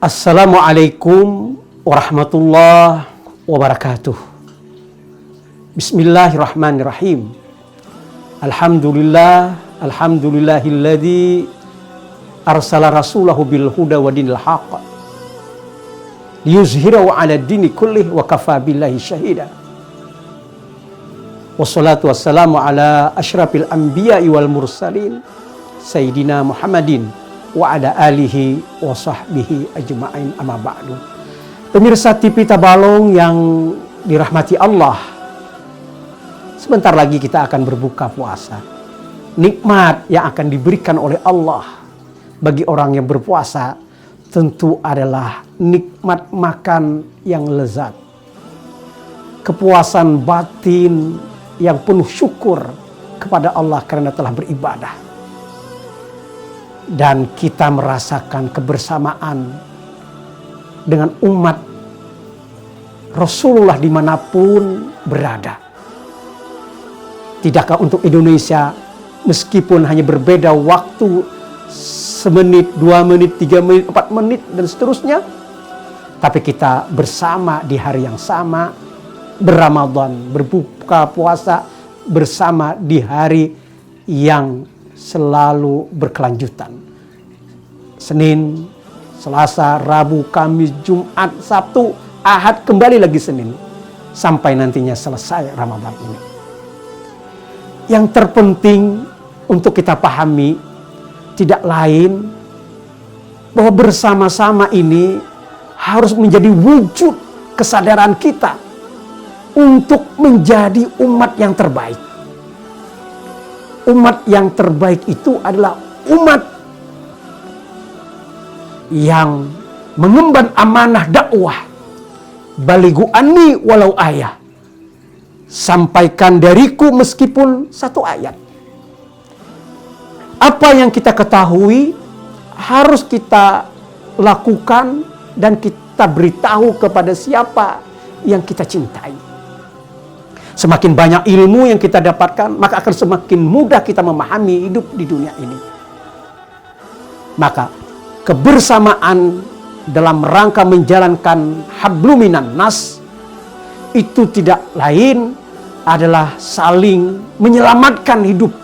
Assalamualaikum warahmatullahi wabarakatuh. Bismillahirrahmanirrahim. Alhamdulillahilladzi arsala rasulahu bil huda wa dinil haqq liyuzhirahu 'ala dini kullih wa kafa billahi syahida. Wassalatu wassalamu ala asyrafil anbiya'i wal mursalin sayyidina Muhammadin wa ala alihi wa sahbihi ajma'in, amma ba'du. Pemirsa TV Tabalong yang dirahmati Allah, sebentar lagi kita akan berbuka puasa. Nikmat yang akan diberikan oleh Allah bagi orang yang berpuasa tentu adalah nikmat makan yang lezat, kepuasan batin yang penuh syukur kepada Allah karena telah beribadah. Dan kita merasakan kebersamaan dengan umat Rasulullah dimanapun berada. Tidakkah untuk Indonesia, meskipun hanya berbeda waktu semenit, 2 menit, 3 menit, 4 menit, dan seterusnya, tapi kita bersama di hari yang sama, berRamadan, berbuka puasa bersama di hari yang selalu berkelanjutan. Senin, Selasa, Rabu, Kamis, Jumat, Sabtu, Ahad, kembali lagi Senin. Sampai nantinya selesai Ramadan ini. Yang terpenting untuk kita pahami tidak lain bahwa bersama-sama ini harus menjadi wujud kesadaran kita untuk menjadi umat yang terbaik. Umat yang terbaik itu adalah umat yang mengemban amanah dakwah. Balighu anni walau ayah. Sampaikan dariku meskipun 1 ayat. Apa yang kita ketahui harus kita lakukan dan kita beritahu kepada siapa yang kita cintai. Semakin banyak ilmu yang kita dapatkan, maka akan semakin mudah kita memahami hidup di dunia ini. Maka kebersamaan dalam rangka menjalankan habluminan nas itu tidak lain adalah saling menyelamatkan hidup,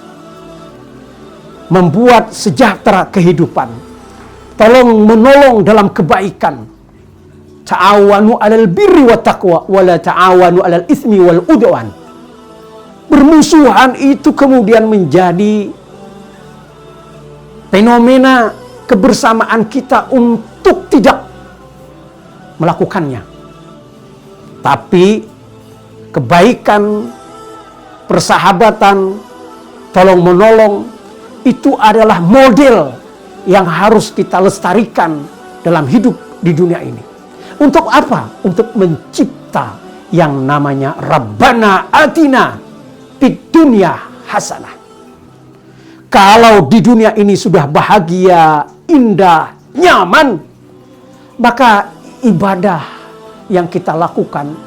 membuat sejahtera kehidupan, tolong menolong dalam kebaikan. Ta'awanu 'alal birri wat taqwa wa la ta'awanu 'alal itsmi wal udwan. Bermusuhan itu kemudian menjadi fenomena kebersamaan kita untuk tidak melakukannya. Tapi kebaikan, persahabatan, tolong menolong itu adalah model yang harus kita lestarikan dalam hidup di dunia ini. Untuk apa? Untuk mencipta yang namanya Rabbana Atina fid dunya hasanah. Kalau di dunia ini sudah bahagia, indah, nyaman, maka ibadah yang kita lakukan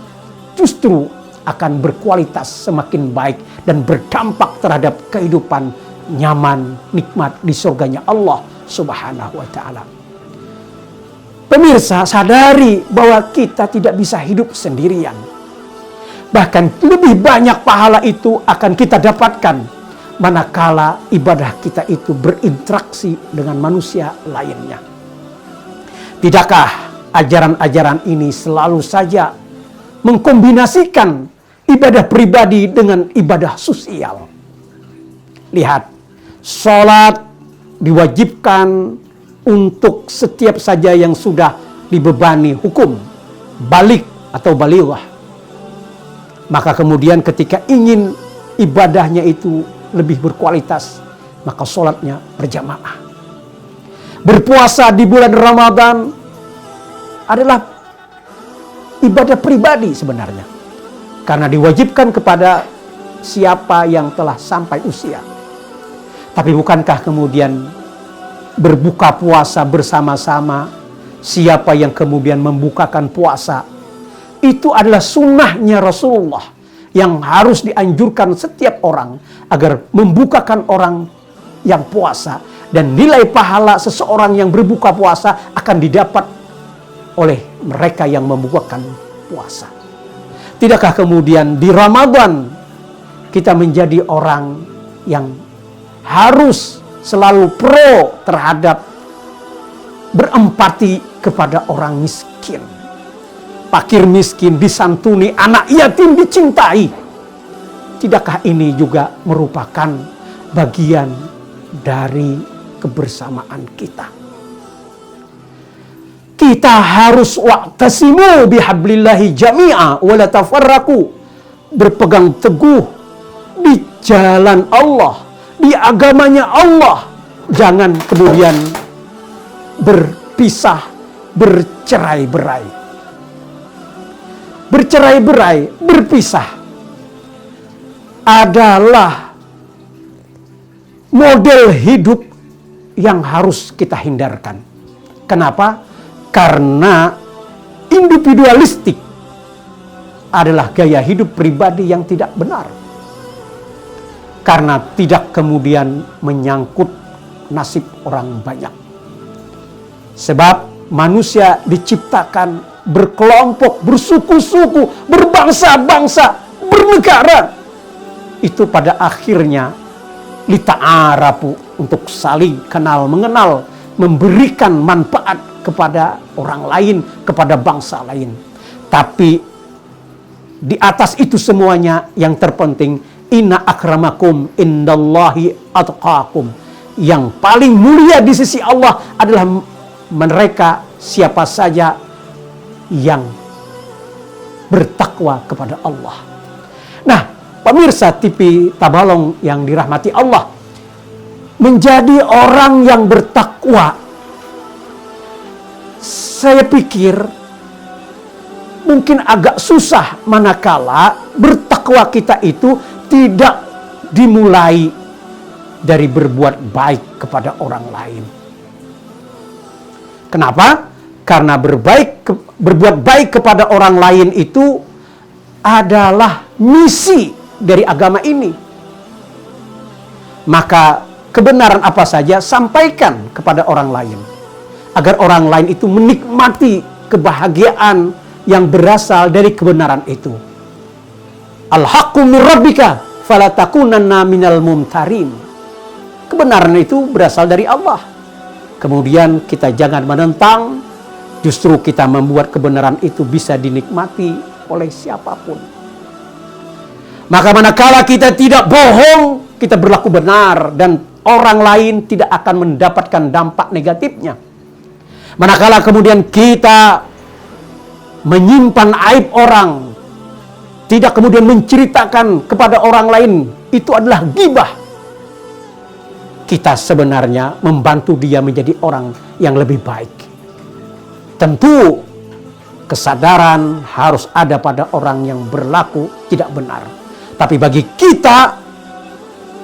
justru akan berkualitas semakin baik dan berdampak terhadap kehidupan nyaman, nikmat di surganya Allah Subhanahu wa ta'ala. Pemirsa, sadari bahwa kita tidak bisa hidup sendirian. Bahkan lebih banyak pahala itu akan kita dapatkan manakala ibadah kita itu berinteraksi dengan manusia lainnya. Tidakkah ajaran-ajaran ini selalu saja mengkombinasikan ibadah pribadi dengan ibadah sosial? Lihat, sholat diwajibkan untuk setiap saja yang sudah dibebani hukum balik atau balighah. Maka kemudian ketika ingin ibadahnya itu lebih berkualitas, maka sholatnya berjamaah. Berpuasa di bulan Ramadan adalah ibadah pribadi sebenarnya, karena diwajibkan kepada siapa yang telah sampai usia. Tapi bukankah kemudian berbuka puasa bersama-sama, siapa yang kemudian membukakan puasa, itu adalah sunnahnya Rasulullah yang harus dianjurkan setiap orang agar membukakan orang yang puasa. Dan nilai pahala seseorang yang berbuka puasa akan didapat oleh mereka yang membuahkan puasa. Tidakkah kemudian di Ramadan kita menjadi orang yang harus selalu pro terhadap berempati kepada orang miskin. Fakir miskin disantuni, anak yatim dicintai. Tidakkah ini juga merupakan bagian dari kebersamaan kita? Kita harus wa'tasimu bihablillahi jami'a wa la tafarraqu. Berpegang teguh di jalan Allah, di agamanya Allah. Jangan kemudian berpisah, bercerai-berai. Bercerai-berai, berpisah adalah model hidup yang harus kita hindarkan. Kenapa? Karena individualistik adalah gaya hidup pribadi yang tidak benar. Karena tidak kemudian menyangkut nasib orang banyak. Sebab manusia diciptakan berkelompok, bersuku-suku, berbangsa-bangsa, bernegara. Itu pada akhirnya lita'arafu, untuk saling kenal mengenal, memberikan manfaat kepada orang lain, kepada bangsa lain. Tapi di atas itu semuanya yang terpenting, inna akramakum indallahi atqakum. Yang paling mulia di sisi Allah adalah mereka siapa saja yang bertakwa kepada Allah. Nah, pemirsa TV Tabalong yang dirahmati Allah, menjadi orang yang bertakwa, saya pikir mungkin agak susah manakala bertakwa kita itu tidak dimulai dari berbuat baik kepada orang lain. Kenapa? Karena berbuat baik kepada orang lain itu adalah misi dari agama ini. Maka kebenaran apa saja sampaikan kepada orang lain, agar orang lain itu menikmati kebahagiaan yang berasal dari kebenaran itu. Al-haqqu min rabbika fala takunanna minal mumtarin. Kebenaran itu berasal dari Allah. Kemudian kita jangan menentang. Justru kita membuat kebenaran itu bisa dinikmati oleh siapapun. Maka manakala kita tidak bohong, kita berlaku benar, dan orang lain tidak akan mendapatkan dampak negatifnya. Manakala kemudian kita menyimpan aib orang, tidak kemudian menceritakan kepada orang lain, itu adalah ghibah. Kita sebenarnya membantu dia menjadi orang yang lebih baik. Tentu kesadaran harus ada pada orang yang berlaku tidak benar. Tapi bagi kita,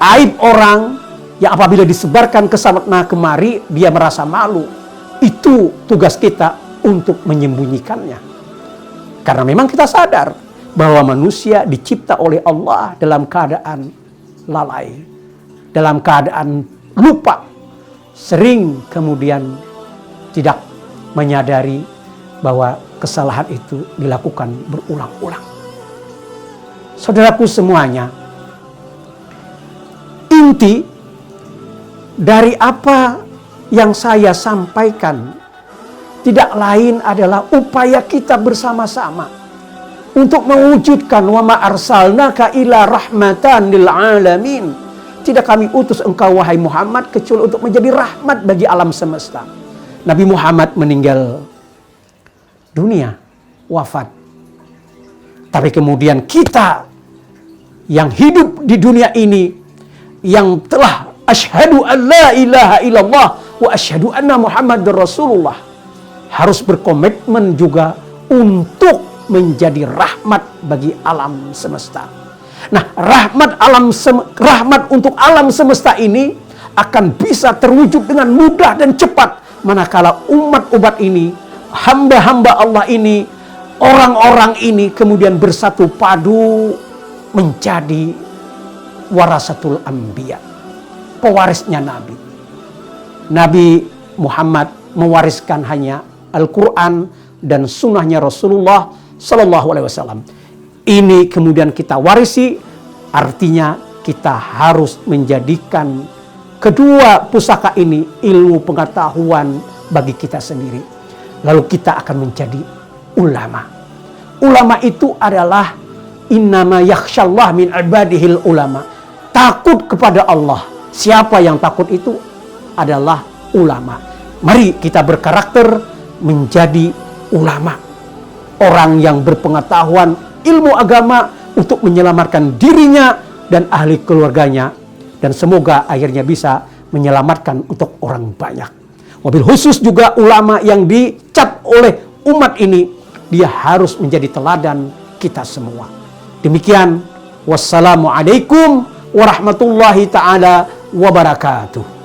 aib orang yang apabila disebarkan ke sana kemari, dia merasa malu. Itu tugas kita untuk menyembunyikannya. Karena memang kita sadar bahwa manusia dicipta oleh Allah dalam keadaan lalai, dalam keadaan lupa, sering kemudian tidak menyadari bahwa kesalahan itu dilakukan berulang-ulang. Saudaraku semuanya, inti dari apa yang saya sampaikan tidak lain adalah upaya kita bersama-sama untuk mewujudkan wa ma arsalnaka ila rahmatan lil alamin. Tidak kami utus engkau wahai Muhammad kecuali untuk menjadi rahmat bagi alam semesta. Nabi Muhammad meninggal dunia, wafat. Tapi kemudian kita yang hidup di dunia ini, yang telah asyhadu an la ilaha illallah wa asyhadu anna Muhammadar Rasulullah, harus berkomitmen juga untuk menjadi rahmat bagi alam semesta. Nah, rahmat untuk alam semesta ini akan bisa terwujud dengan mudah dan cepat manakala umat-umat ini, hamba-hamba Allah ini, orang-orang ini kemudian bersatu padu menjadi warasatul anbiya, pewarisnya Nabi. Nabi Muhammad mewariskan hanya Al-Quran, dan sunnahnya Rasulullah Sallallahu Alaihi Wasallam. Ini kemudian kita warisi, artinya kita harus menjadikan kedua pusaka ini ilmu pengetahuan bagi kita sendiri. Lalu kita akan menjadi ulama. Ulama itu adalah innama yakhshallah min ibadihil ulama. Takut kepada Allah. Siapa yang takut itu adalah ulama. Mari kita berkarakter menjadi ulama. Orang yang berpengetahuan ilmu agama untuk menyelamatkan dirinya dan ahli keluarganya. Dan semoga akhirnya bisa menyelamatkan untuk orang banyak. Wabil khusus juga ulama yang dicap oleh umat ini, dia harus menjadi teladan kita semua. Demikian, wassalamualaikum warahmatullahi ta'ala wabarakatuh.